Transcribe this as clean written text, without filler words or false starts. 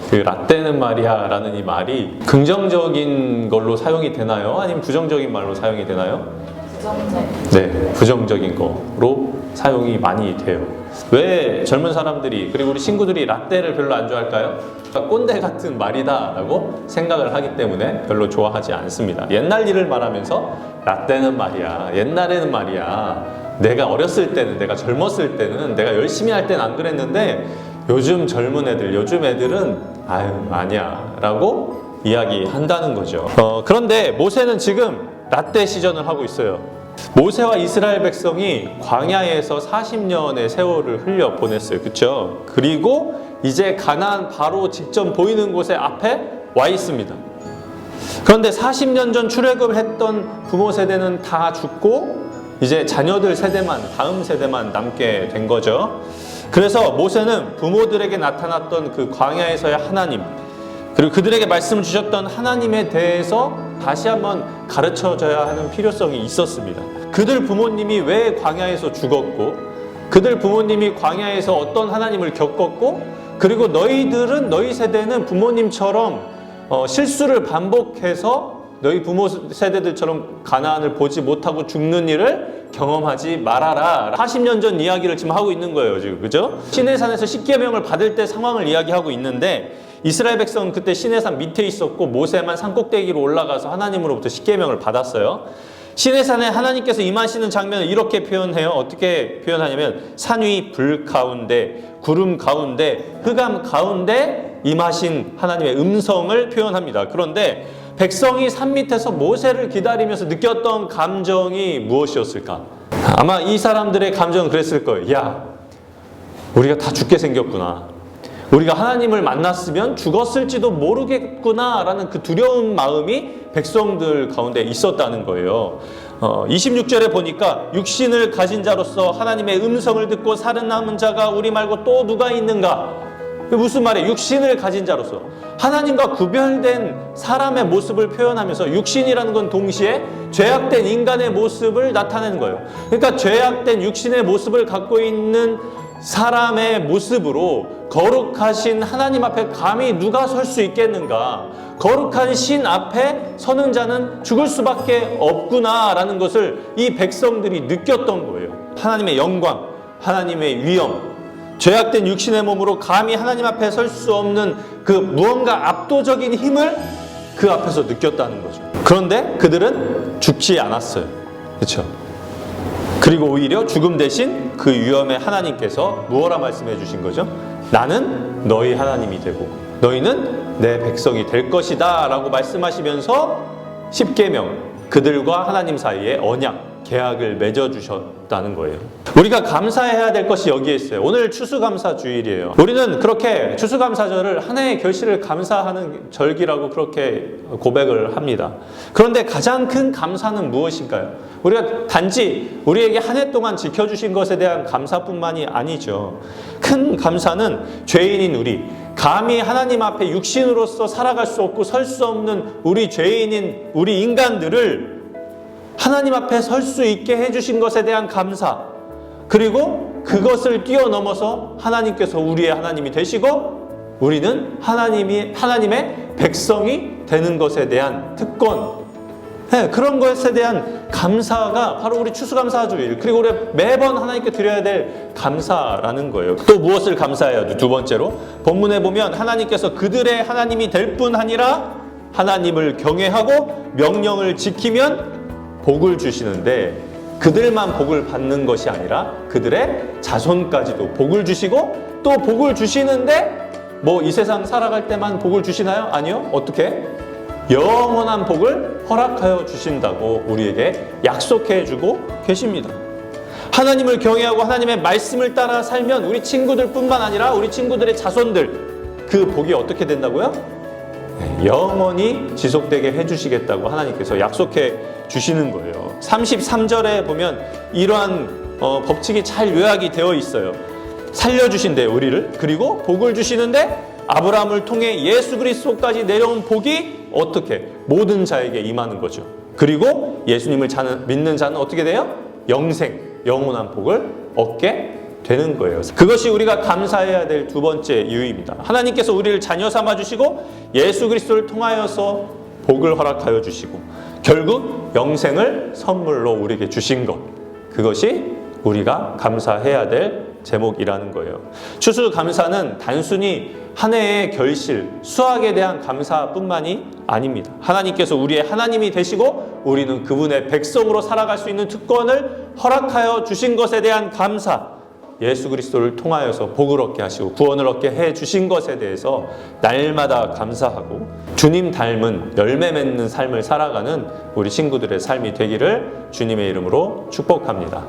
그 라떼는 말이야 라는 이 말이 긍정적인 걸로 사용이 되나요? 아니면 부정적인 말로 사용이 되나요? 네, 부정적인 거로 사용이 많이 돼요. 왜 젊은 사람들이 그리고 우리 친구들이 라떼를 별로 안 좋아할까요? 꼰대 같은 말이다 라고 생각을 하기 때문에 별로 좋아하지 않습니다. 옛날 일을 말하면서 라떼는 말이야, 옛날에는 말이야, 내가 어렸을 때는, 내가 젊었을 때는, 내가 열심히 할 때는 안 그랬는데 요즘 젊은 애들, 요즘 애들은 아유 아니야 라고 이야기한다는 거죠. 그런데 모세는 지금 라떼 시전을 하고 있어요. 모세와 이스라엘 백성이 광야에서 40년의 세월을 흘려 보냈어요. 그렇죠? 그리고 이제 가나안 바로 직전 보이는 곳에 앞에 와 있습니다. 그런데 40년 전 출애굽을 했던 부모 세대는 다 죽고 이제 자녀들 세대만, 다음 세대만 남게 된 거죠. 그래서 모세는 부모들에게 나타났던 그 광야에서의 하나님, 그리고 그들에게 말씀을 주셨던 하나님에 대해서 다시 한번 가르쳐줘야 하는 필요성이 있었습니다. 그들 부모님이 왜 광야에서 죽었고, 그들 부모님이 광야에서 어떤 하나님을 겪었고, 그리고 너희들은, 너희 세대는 부모님처럼 실수를 반복해서 너희 부모 세대들처럼 가나안을 보지 못하고 죽는 일을 경험하지 말아라. 40년 전 이야기를 지금 하고 있는 거예요, 지금. 그죠? 시내산에서 십계명을 받을 때 상황을 이야기하고 있는데, 이스라엘 백성은 그때 시내산 밑에 있었고 모세만 산꼭대기로 올라가서 하나님으로부터 십계명을 받았어요. 시내산에 하나님께서 임하시는 장면을 이렇게 표현해요. 어떻게 표현하냐면 산 위 불 가운데, 구름 가운데, 흑암 가운데 임하신 하나님의 음성을 표현합니다. 그런데 백성이 산 밑에서 모세를 기다리면서 느꼈던 감정이 무엇이었을까? 아마 이 사람들의 감정은 그랬을 거예요. 야, 우리가 다 죽게 생겼구나. 우리가 하나님을 만났으면 죽었을지도 모르겠구나 라는 그 두려운 마음이 백성들 가운데 있었다는 거예요. 26절에 보니까 육신을 가진 자로서 하나님의 음성을 듣고 살아남은 자가 우리 말고 또 누가 있는가? 무슨 말이에요? 육신을 가진 자로서 하나님과 구별된 사람의 모습을 표현하면서 육신이라는 건 동시에 죄악된 인간의 모습을 나타내는 거예요. 그러니까 죄악된 육신의 모습을 갖고 있는 사람의 모습으로 거룩하신 하나님 앞에 감히 누가 설 수 있겠는가? 거룩한 신 앞에 서는 자는 죽을 수밖에 없구나라는 것을 이 백성들이 느꼈던 거예요. 하나님의 영광, 하나님의 위엄, 죄악된 육신의 몸으로 감히 하나님 앞에 설 수 없는 그 무언가 압도적인 힘을 그 앞에서 느꼈다는 거죠. 그런데 그들은 죽지 않았어요. 그렇죠? 그리고 오히려 죽음 대신 그 위엄에 하나님께서 무엇라 말씀해 주신 거죠? 나는 너희 하나님이 되고 너희는 내 백성이 될 것이다 라고 말씀하시면서 십계명, 그들과 하나님 사이에 언약, 계약을 맺어주셨다는 거예요. 우리가 감사해야 될 것이 여기에 있어요. 오늘 추수감사 주일이에요. 우리는 그렇게 추수감사절을 한 해의 결실을 감사하는 절기라고 그렇게 고백을 합니다. 그런데 가장 큰 감사는 무엇인가요? 우리가 단지 우리에게 한 해 동안 지켜주신 것에 대한 감사뿐만이 아니죠. 큰 감사는 죄인인 우리, 감히 하나님 앞에 육신으로서 살아갈 수 없고 설 수 없는 우리 죄인인 우리 인간들을 하나님 앞에 설 수 있게 해주신 것에 대한 감사, 그리고 그것을 뛰어넘어서 하나님께서 우리의 하나님이 되시고 우리는 하나님의 백성이 되는 것에 대한 특권, 그런 것에 대한 감사가 바로 우리 추수감사주일, 그리고 우리 매번 하나님께 드려야 될 감사라는 거예요. 또 무엇을 감사해야 돼? 두 번째로 본문에 보면 하나님께서 그들의 하나님이 될 뿐 아니라 하나님을 경외하고 명령을 지키면 복을 주시는데, 그들만 복을 받는 것이 아니라 그들의 자손까지도 복을 주시고 또 복을 주시는데 뭐 이 세상 살아갈 때만 복을 주시나요? 아니요. 어떻게? 영원한 복을 허락하여 주신다고 우리에게 약속해 주고 계십니다. 하나님을 경외하고 하나님의 말씀을 따라 살면 우리 친구들뿐만 아니라 우리 친구들의 자손들, 그 복이 어떻게 된다고요? 영원히 지속되게 해주시겠다고 하나님께서 약속해 주시는 거예요. 33절에 보면 이러한 법칙이 잘 요약이 되어 있어요. 살려주신대요, 우리를. 그리고 복을 주시는데 아브라함을 통해 예수 그리스도까지 내려온 복이 어떻게? 모든 자에게 임하는 거죠. 그리고 예수님을 믿는 자는 어떻게 돼요? 영생, 영원한 복을 얻게 되는 거예요. 그것이 우리가 감사해야 될 두 번째 이유입니다. 하나님께서 우리를 자녀 삼아 주시고 예수 그리스도를 통하여서 복을 허락하여 주시고 결국 영생을 선물로 우리에게 주신 것, 그것이 우리가 감사해야 될 제목이라는 거예요. 추수감사는 단순히 한 해의 결실, 수확에 대한 감사뿐만이 아닙니다. 하나님께서 우리의 하나님이 되시고 우리는 그분의 백성으로 살아갈 수 있는 특권을 허락하여 주신 것에 대한 감사, 예수 그리스도를 통하여서 복을 얻게 하시고 구원을 얻게 해 주신 것에 대해서 날마다 감사하고 주님 닮은 열매 맺는 삶을 살아가는 우리 친구들의 삶이 되기를 주님의 이름으로 축복합니다.